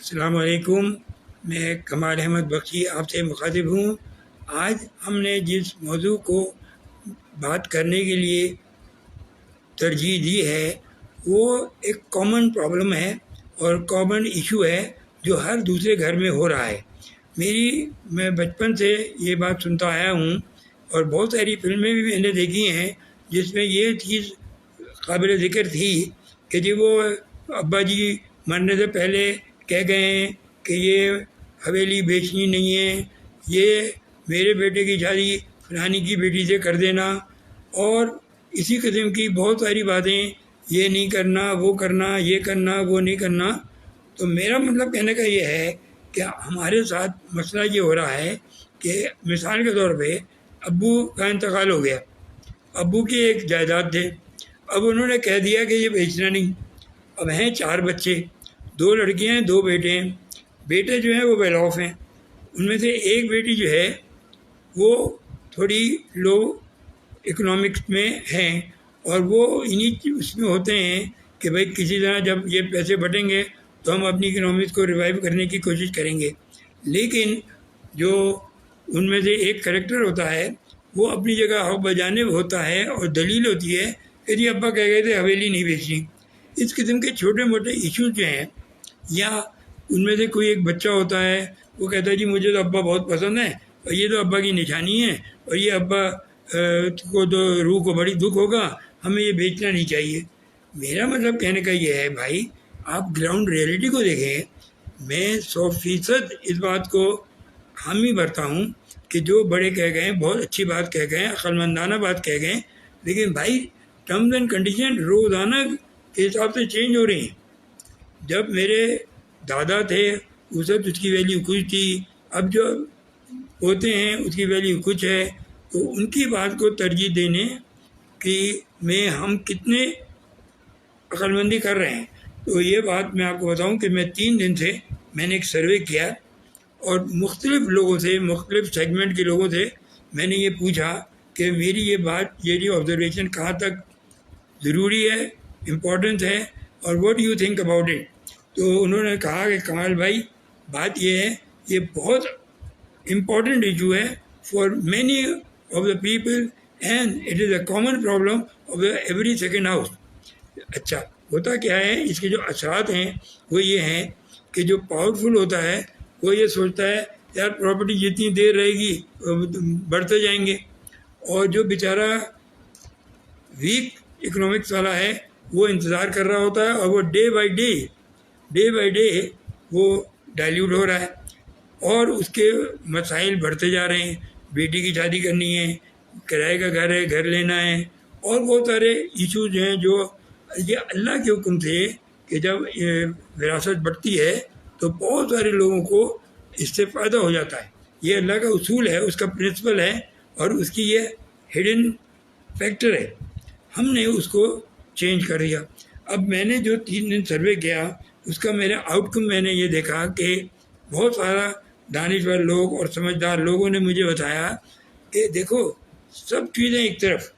السلام علیکم، میں کمال احمد بخشی آپ سے مخاطب ہوں۔ آج ہم نے جس موضوع کو بات کرنے کے لیے ترجیح دی ہے وہ ایک کامن پرابلم ہے اور کامن ایشو ہے جو ہر دوسرے گھر میں ہو رہا ہے۔ میں بچپن سے یہ بات سنتا آیا ہوں اور بہت ساری فلمیں بھی میں نے دیکھی ہیں جس میں یہ چیز قابل ذکر تھی کہ جی وہ ابا جی مرنے سے پہلے کہہ گئے ہیں کہ یہ حویلی بیچنی نہیں ہے، یہ میرے بیٹے کی شادی فلانی کی بیٹی سے کر دینا، اور اسی قسم کی بہت ساری باتیں، یہ نہیں کرنا، وہ کرنا، یہ کرنا، وہ نہیں کرنا۔ تو میرا مطلب کہنے کا یہ ہے کہ ہمارے ساتھ مسئلہ یہ ہو رہا ہے کہ مثال کے طور پہ ابو کا انتقال ہو گیا، ابو کی ایک جائیداد تھے، اب انہوں نے کہہ دیا کہ یہ بیچنا نہیں۔ اب ہیں 4 بچے، 2 لڑکیاں ہیں، 2 بیٹے ہیں۔ بیٹے جو ہیں وہ ویل آف ہیں، ان میں سے ایک بیٹی جو ہے وہ تھوڑی لو اکنامکس میں ہیں، اور وہ اس میں ہوتے ہیں کہ بھائی کسی طرح جب یہ پیسے بٹیں گے تو ہم اپنی اکنامکس کو ریوائیو کرنے کی کوشش کریں گے۔ لیکن جو ان میں سے ایک کریکٹر ہوتا ہے وہ اپنی جگہ حق بجانب ہوتا ہے، اور دلیل ہوتی ہے کہ جی ابا کہہ گئے تھے حویلی نہیں بیچنی۔ اس قسم کے چھوٹے موٹے ایشوز جو ہیں، یا ان میں سے کوئی ایک بچہ ہوتا ہے وہ کہتا ہے جی مجھے تو ابا بہت پسند ہے اور یہ تو ابا کی نشانی ہے، اور یہ ابا کو تو روح کو بڑی دکھ ہوگا، ہمیں یہ بیچنا نہیں چاہیے۔ میرا مطلب کہنے کا یہ ہے بھائی آپ گراؤنڈ ریئلٹی کو دیکھیں۔ میں 100% اس بات کو حامی بھرتا ہوں کہ جو بڑے کہہ گئے ہیں بہت اچھی بات کہہ گئے ہیں، عقل مندانہ بات کہہ گئے ہیں، لیکن بھائی ٹرمز اینڈ کنڈیشن روزانہ کے حساب سے چینج ہو رہی ہیں۔ جب میرے دادا تھے اس وقت اس کی ویلیو کچھ تھی، اب جو ہوتے ہیں اس کی ویلیو کچھ ہے، تو ان کی بات کو ترجیح دینے کی میں ہم کتنے عقل مندی کر رہے ہیں۔ تو یہ بات میں آپ کو بتاؤں کہ میں 3 دن سے میں نے ایک سروے کیا اور مختلف لوگوں سے، مختلف سیگمنٹ کے لوگوں سے میں نے یہ پوچھا کہ میری یہ بات، یہ جو آبزرویشن کہاں تک ضروری ہے، امپورٹنس ہے، اور what you think about it. تو انہوں نے کہا کہ کمال بھائی بات یہ ہے، یہ بہت امپورٹنٹ ایشو ہے for many of the people and it is a common problem of the every second house. اچھا ہوتا کیا ہے، اس کے جو اثرات ہیں وہ یہ ہیں کہ جو پاورفل ہوتا ہے وہ یہ سوچتا ہے یار پراپرٹی جتنی دیر رہے گی بڑھتے جائیں گے، اور جو بیچارہ ویک اکنامکس والا ہے وہ انتظار کر رہا ہوتا ہے، اور وہ ڈے بائی ڈے وہ ڈائلیوٹ ہو رہا ہے، اور اس کے مسائل بڑھتے جا رہے ہیں۔ بیٹی کی شادی کرنی ہے، کرائے کا گھر ہے، گھر لینا ہے، اور بہت سارے ایشوز ہیں جو یہ اللہ کے حکم سے کہ جب وراثت بڑھتی ہے تو بہت سارے لوگوں کو اس سے فائدہ ہو جاتا ہے۔ یہ اللہ کا اصول ہے، اس کا پرنسپل ہے، اور اس کی یہ ہڈن فیکٹر ہے۔ ہم نے اس کو چینج کر دیا۔ اب میں نے جو 3 دن سروے کیا اس کا میرا آؤٹ کم میں نے یہ دیکھا کہ بہت سارا دانشور لوگ اور سمجھدار لوگوں نے مجھے بتایا کہ دیکھو سب چیزیں ایک طرف،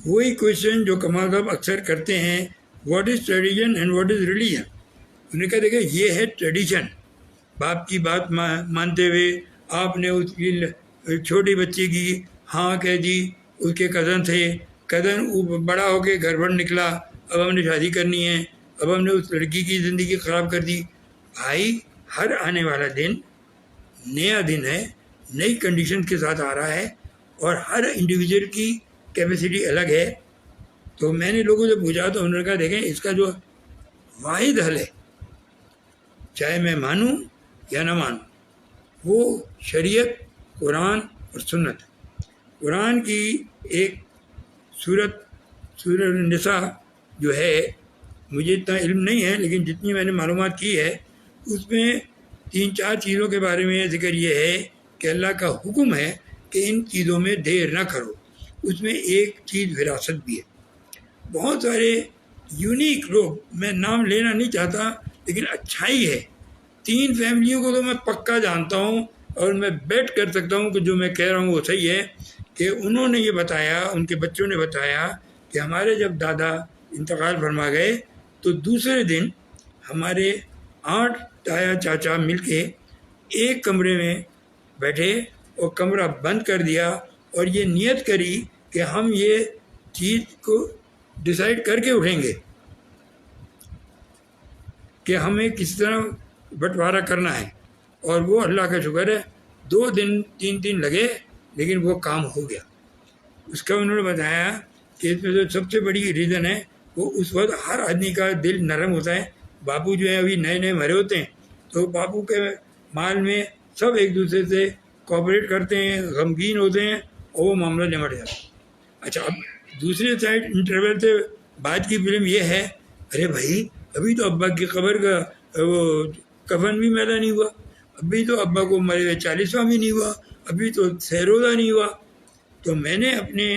وہی کویشچن جو کمال صاحب اکثر کرتے ہیں، what is tradition and what is religion. انہوں نے کہا دیکھیں یہ ہے ٹریڈیشن، باپ کی بات مانتے ہوئے آپ نے اس کی چھوٹی بچی کی ہاں کہہ دی، اس کے کزن تھے، کزن بڑا ہو کے گھر بڑ نکلا، اب ہم نے شادی کرنی ہے، اب ہم نے اس لڑکی کی زندگی خراب کر دی۔ بھائی ہر آنے والا دن نیا دن ہے، نئی کنڈیشن کے ساتھ آ رہا ہے، اور ہر انڈیویجول کی کیپیسٹی الگ ہے۔ تو میں نے لوگوں سے پوچھا تو انہوں نے کہا دیکھیں اس کا جو واحد حل ہے، چاہے میں مانوں یا نہ مانوں، وہ شریعت، قرآن اور سنت۔ قرآن کی ایک سورت النساء جو ہے، مجھے اتنا علم نہیں ہے لیکن جتنی میں نے معلومات کی ہے اس میں 3-4 چیزوں کے بارے میں ذکر یہ ہے کہ اللہ کا حکم ہے کہ ان چیزوں میں دیر نہ کرو۔ اس میں ایک چیز وراثت بھی ہے۔ بہت سارے یونیک لوگ، میں نام لینا نہیں چاہتا لیکن اچھائی ہے، 3 فیملیوں کو تو میں پکا جانتا ہوں اور میں بیٹ کر سکتا ہوں کہ جو میں کہہ رہا ہوں وہ صحیح ہے، کہ انہوں نے یہ بتایا، ان کے بچوں نے بتایا کہ ہمارے جب دادا انتقال فرما گئے تو دوسرے دن ہمارے 8 تایا چاچا مل کے ایک کمرے میں بیٹھے اور کمرہ بند کر دیا اور یہ نیت کری کہ ہم یہ چیز کو ڈیسائیڈ کر کے اٹھیں گے کہ ہمیں کس طرح بٹوارا کرنا ہے. اور وہ اللہ کا شکر ہے 2 دن 3 دن لگے لیکن وہ کام ہو گیا. اس کا انہوں نے بتایا کہ اس میں جو سب سے بڑی ریزن ہے وہ اس وقت ہر آدمی کا دل نرم ہوتا ہے. باپو جو ہے ابھی نئے نئے مرے ہوتے ہیں تو باپو کے مال میں سب ایک دوسرے سے کوآپریٹ کرتے ہیں, غمگین ہوتے ہیں اور وہ معاملہ نمٹ جاتا ہے. اچھا اب دوسری سائڈ انٹرول سے بعد کی فلم یہ ہے, ارے بھائی ابھی تو ابا کی قبر کا وہ کفن بھی میلا نہیں ہوا, ابھی تو ابا کو مرے ہوئے 40واں بھی نہیں ہوا, ابھی تو سہروزہ نہیں ہوا. تو میں نے اپنے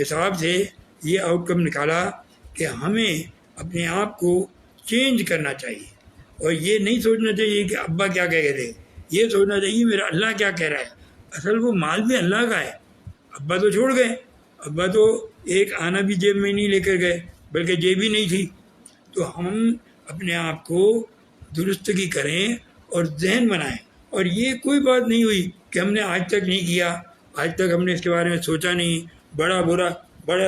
حساب سے یہ آؤٹ کم نکالا کہ ہمیں اپنے آپ کو چینج کرنا چاہیے اور یہ نہیں سوچنا چاہیے کہ ابا کیا کہہ گئے تھے, یہ سوچنا چاہیے میرا اللہ کیا کہہ رہا ہے. اصل وہ مال بھی اللہ کا ہے, ابا تو چھوڑ گئے, ابا تو ایک آنا بھی جیب میں نہیں لے کر گئے بلکہ جیب ہی نہیں تھی. تو ہم اپنے آپ کو درستگی کریں اور ذہن بنائیں. اور یہ کوئی بات نہیں ہوئی کہ ہم نے آج تک نہیں کیا, آج تک ہم نے اس کے بارے میں سوچا نہیں, بڑا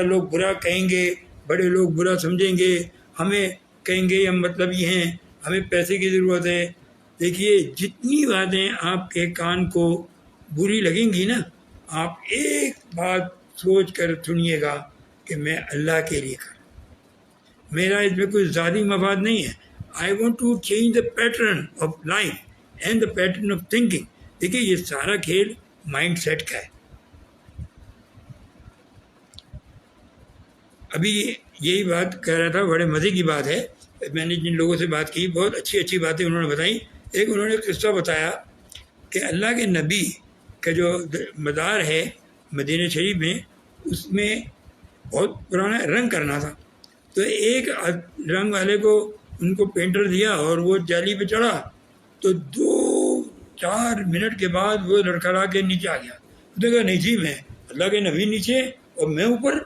لوگ برا کہیں گے, بڑے لوگ برا سمجھیں گے, ہمیں کہیں گے ہم مطلب یہ ہیں, ہمیں پیسے کی ضرورت ہے. دیکھیے جتنی باتیں آپ کے کان کو بری لگیں گی نا, آپ ایک بات سوچ کر سنیے گا کہ میں اللہ کے لیے کروں, میرا اس میں کوئی ذاتی مفاد نہیں ہے. I want to change the pattern of life and the pattern of thinking. دیکھیے یہ سارا کھیل مائنڈ سیٹ کا ہے. ابھی یہی بات کہہ رہا تھا, بڑے مزے کی بات ہے, میں نے جن لوگوں سے بات کی بہت اچھی اچھی باتیں انہوں نے بتائیں. ایک انہوں نے قصہ بتایا کہ اللہ کے نبی کا جو مزار ہے مدینہ شریف میں, اس میں بہت پرانا رنگ کرنا تھا. تو ایک رنگ والے کو ان کو پینٹر دیا اور وہ جالی پہ چڑھا تو 2-4 منٹ کے بعد وہ لڑکھڑا کے نیچے آ گیا. اس نے کہا نہیں جی میں اللہ کے نبی نیچے اور میں اوپر,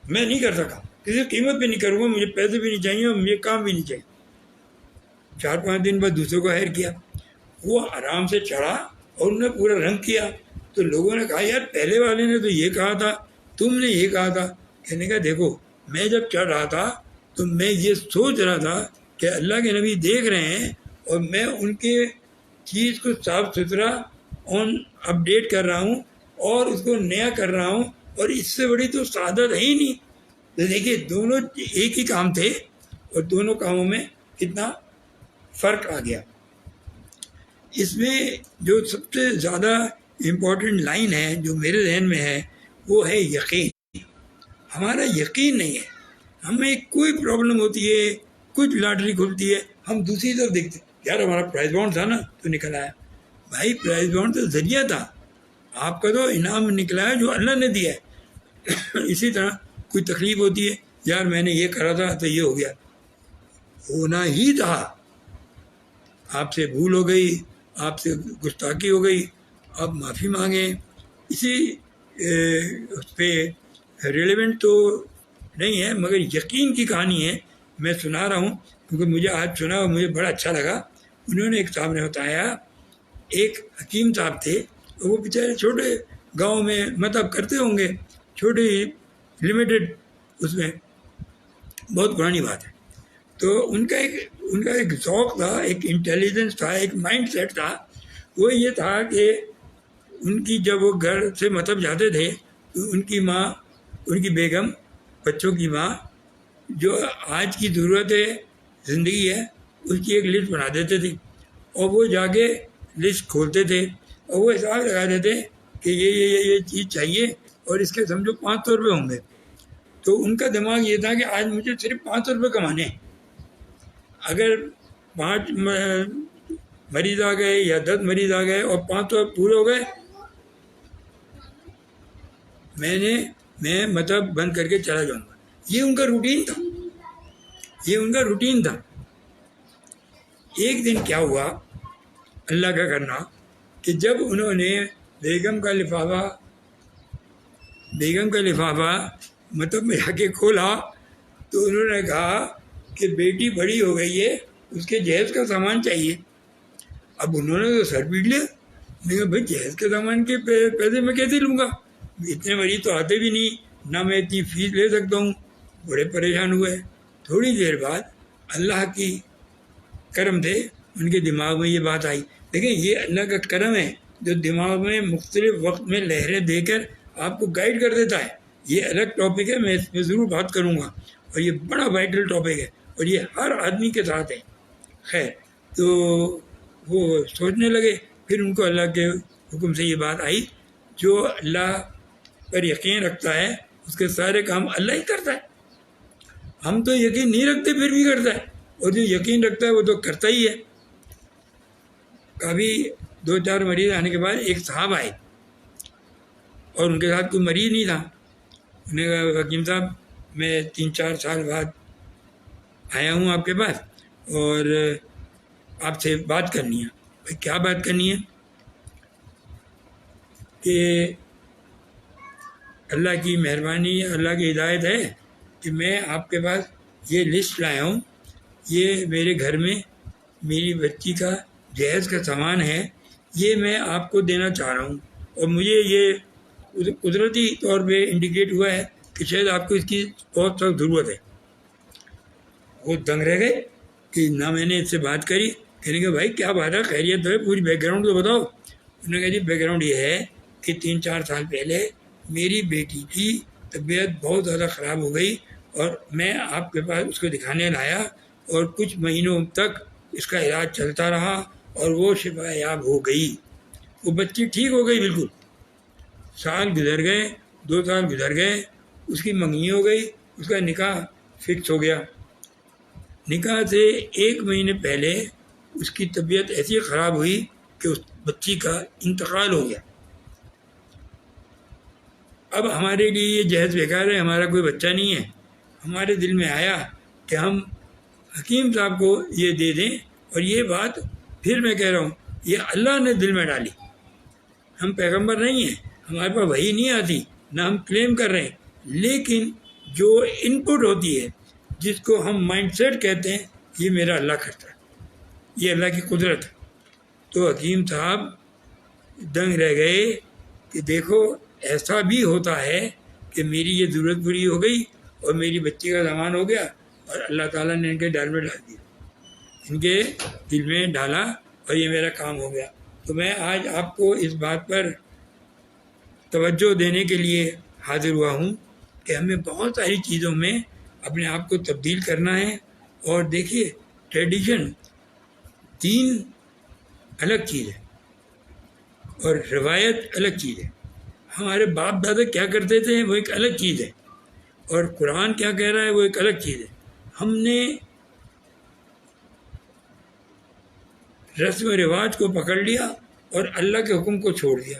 میں نہیں کر سکا, کسی قیمت پہ نہیں کروں گا, مجھے پیسے بھی نہیں چاہیے اور مجھے کام بھی نہیں چاہیے. 4-5 دن بعد دوسروں کو ہائر کیا, وہ آرام سے چڑھا اور انہوں نے پورا رنگ کیا. تو لوگوں نے کہا یار پہلے والے نے تو یہ کہا تھا, تم نے یہ کہا تھا. کہنے کا دیکھو میں جب چڑھ رہا تھا تو میں یہ سوچ رہا تھا کہ اللہ کے نبی دیکھ رہے ہیں اور میں ان کے چیز کو صاف ستھرا اپڈیٹ کر رہا ہوں اور اس کو نیا کر رہا ہوں, اور اس سے بڑی تو سعادت ہے ہی نہیں. تو دیکھیے دونوں ایک ہی کام تھے اور دونوں کاموں میں کتنا فرق آ گیا. اس میں جو سب سے زیادہ امپورٹنٹ لائن ہے جو میرے ذہن میں ہے وہ ہے یقین. ہمارا یقین نہیں ہے, ہمیں کوئی پرابلم ہوتی ہے, کچھ لاٹری کھلتی ہے, ہم دوسری طرف دیکھتے یار ہمارا پرائز بانڈ تھا نا تو نکل آیا. بھائی پرائز بانڈ تو ذریعہ تھا, آپ کا تو انعام نکلا ہے جو اللہ نے دیا ہے. اسی طرح کوئی تکلیف ہوتی ہے, یار میں نے یہ کرا تھا تو یہ ہو گیا, ہونا ہی تھا, آپ سے بھول ہو گئی, آپ سے گستاخی ہو گئی, آپ معافی مانگیں. اسی اس پہ ریلیونٹ تو نہیں ہے مگر یقین کی کہانی ہے, میں سنا رہا ہوں کیونکہ مجھے آج سنا اور مجھے بڑا اچھا لگا. انہوں نے ایک صاحب نے بتایا, ایک حکیم صاحب تھے, وہ بیچارے چھوٹے گاؤں میں مطلب کرتے ہوں گے, چھوٹی لمیٹڈ, اس میں بہت پرانی بات ہے. تو ان کا ایک ذوق تھا, ایک انٹیلیجنس تھا, ایک مائنڈ سیٹ تھا. وہ یہ تھا کہ ان کی جب وہ گھر سے مطلب جاتے تھے تو ان کی ماں, ان کی بیگم, بچوں کی ماں جو آج کی ضرورت ہے زندگی ہے اس کی ایک لسٹ بنا دیتے تھے, اور وہ جا کے لسٹ کھولتے تھے اور وہ حساب لگا دیتے کہ یہ چیز چاہیے اور اس کے سمجھو 500 روپے ہوں گے. تو ان کا دماغ یہ تھا کہ آج مجھے صرف 500 روپے کمانے ہیں. اگر 5 مریض آ گئے یا 10 مریض آ گئے اور 500 پورے ہو گئے, میں مطلب بند کر کے چلا جاؤں گا. یہ ان کا روٹین تھا, یہ ان کا روٹین تھا. ایک دن کیا ہوا اللہ کا کرنا کہ جب انہوں نے بیگم کا لفافہ مطلب میں جا کے کھولا تو انہوں نے کہا کہ بیٹی بڑی ہو گئی ہے، اس کے جہیز کا سامان چاہیے۔ اب انہوں نے تو سر پیٹ لیا، میں نے کہا بھائی جہیز کے سامان کے پیسے میں کیسے لوں گا، اتنے مریض تو آتے بھی نہیں، نہ میں اتنی فیس لے سکتا ہوں۔ بڑے پریشان ہوئے۔ تھوڑی دیر بعد اللہ کی کرم سے ان کے دماغ میں یہ بات آئی۔ دیکھیں یہ اللہ کا کرم ہے جو دماغ میں مختلف وقت میں لہریں دے کر آپ کو گائیڈ کر دیتا ہے۔ یہ الگ ٹاپک ہے، میں اس پہ ضرور بات کروں گا، اور یہ بڑا وائٹل ٹاپک ہے اور یہ ہر آدمی کے ساتھ ہے۔ خیر، تو وہ سوچنے لگے، پھر ان کو اللہ کے حکم سے یہ بات آئی، جو اللہ پر یقین رکھتا ہے اس کے سارے کام اللہ ہی کرتا ہے۔ ہم تو یقین نہیں رکھتے پھر بھی کرتا ہے، اور جو یقین رکھتا ہے وہ تو کرتا ہی ہے۔ کبھی 2-4 مریض آنے کے بعد ایک صاحب آئے اور ان کے ساتھ کوئی مریض نہیں تھا۔ انہوں نے کہا حکیم صاحب میں 3-4 سال بعد آیا ہوں آپ کے پاس اور آپ سے بات کرنی ہے۔ بھائی کیا بات کرنی ہے؟ کہ اللہ کی مہربانی، اللہ کی ہدایت ہے کہ میں آپ کے پاس یہ لسٹ لایا ہوں، یہ میرے گھر میں میری بچی کا جہیز کا سامان ہے، یہ میں آپ کو دینا چاہ رہا ہوں، اور مجھے یہ قدرتی طور پہ انڈیکیٹ ہوا ہے کہ شاید آپ کو اس کی بہت سخت ضرورت ہے۔ وہ دنگ رہ گئے کہ نہ میں نے اس سے بات کری، کہنے کہ بھائی کیا بات ہے، خیریت ہے، پوری بیک گراؤنڈ تو بتاؤ۔ انہوں نے کہا جی بیک گراؤنڈ یہ ہے کہ 3-4 سال پہلے میری بیٹی کی طبیعت بہت زیادہ خراب ہو گئی اور میں آپ کے پاس اس کو دکھانے لایا، اور کچھ مہینوں تک اس کا علاج چلتا رہا اور وہ شفا یاب ہو گئی، وہ بچی ٹھیک ہو گئی بالکل۔ سال گزر گئے، 2 سال گزر گئے، اس کی منگنی ہو گئی، اس کا نکاح فکس ہو گیا۔ نکاح سے 1 مہینے پہلے اس کی طبیعت ایسی خراب ہوئی کہ اس بچی کا انتقال ہو گیا۔ اب ہمارے لیے یہ جہیز بیکار ہے، ہمارا کوئی بچہ نہیں ہے۔ ہمارے دل میں آیا کہ ہم حکیم صاحب کو یہ دے دیں، اور یہ بات پھر میں کہہ رہا ہوں یہ اللہ نے دل میں ڈالی۔ ہم پیغمبر نہیں ہیں، ہمارے پاس وحی نہیں آتی، نہ ہم کلیم کر رہے ہیں، لیکن جو ان پٹ ہوتی ہے جس کو ہم مائنڈ سیٹ کہتے ہیں، یہ میرا اللہ کرتا ہے، یہ اللہ کی قدرت ہے۔ تو حکیم صاحب دنگ رہ گئے کہ دیکھو ایسا بھی ہوتا ہے کہ میری یہ ضرورت پوری ہو گئی اور میری بچی کا سامان ہو گیا، اور اللہ تعالیٰ نے ان کے دل میں ڈال دیا، ان کے دل میں ڈالا، اور یہ میرا کام ہو گیا۔ تو میں آج آپ کو اس بات پر توجہ دینے کے لیے حاضر ہوا ہوں کہ ہمیں بہت ساری چیزوں میں اپنے آپ کو تبدیل کرنا ہے۔ اور دیکھیے ٹریڈیشن، دین الگ چیز ہے اور روایت الگ چیز ہے۔ ہمارے باپ دادا کیا کرتے تھے وہ ایک الگ چیز ہے، اور قرآن کیا کہہ رہا ہے وہ ایک الگ چیز ہے۔ ہم نے رسم و رواج کو پکڑ لیا اور اللہ کے حکم کو چھوڑ دیا،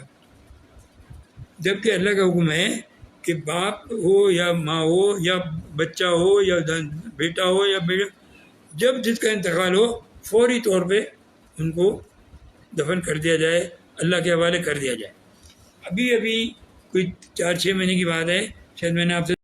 جبکہ اللہ کا حکم ہے کہ باپ ہو یا ماں ہو یا بچہ ہو یا بیٹا ہو یا بیٹا، جب جس کا انتقال ہو فوری طور پہ ان کو دفن کر دیا جائے، اللہ کے حوالے کر دیا جائے۔ ابھی کوئی 4-6 مہینے کی بات ہے، شاید میں نے آپ سے